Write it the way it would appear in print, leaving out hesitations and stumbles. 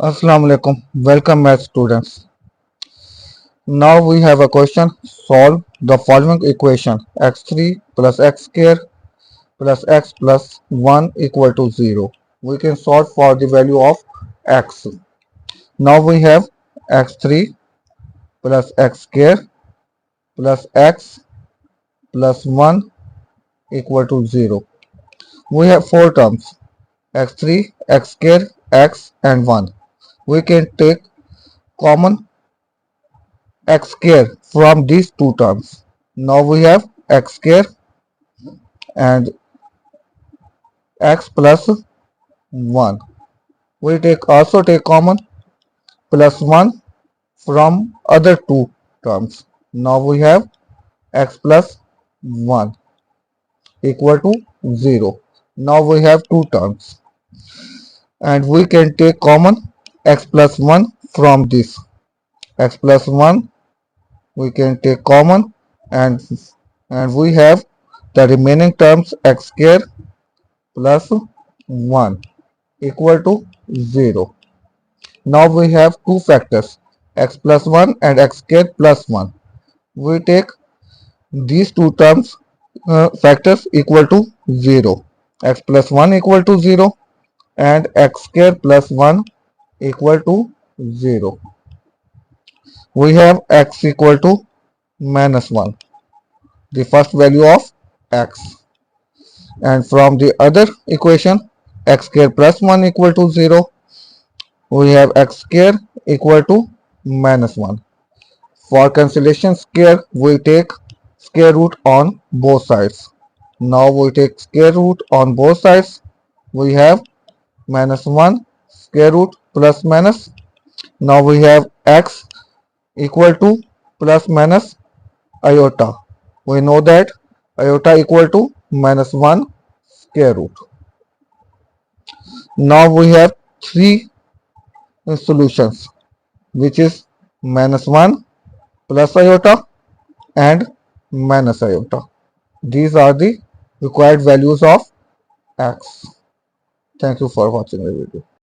Assalamu alaikum. Welcome, math students. Now we have a question. Solve the following equation: x3 plus x square plus x plus 1 equal to 0. We can solve for the value of x. Now we have x3 plus x square plus x plus 1 equal to 0. We have four terms: x3, x square, x and 1. We can take common x square from these two terms. Now we have x square and x plus 1. We also take common plus 1 from other two terms. Now we have x plus 1 equal to 0. Now we have two terms and we can take common x plus 1 from this. X plus 1 we can take common and we have the remaining terms x square plus 1 equal to 0. Now we have two factors x plus 1 and x square plus 1. We take these two terms factors equal to 0. X plus 1 equal to 0 and x square plus 1 equal to 0. We have x equal to minus 1, the first value of x. And from the other equation x square plus 1 equal to 0, we have x square equal to minus 1. For cancellation square, we take square root on both sides. Now we take square root on both sides. We have minus 1 square root plus minus. Now we have x equal to plus minus iota. We know that iota equal to minus 1 square root. Now we have three solutions, which is minus 1 plus iota and minus iota. These are the required values of x. Thank you for watching the video.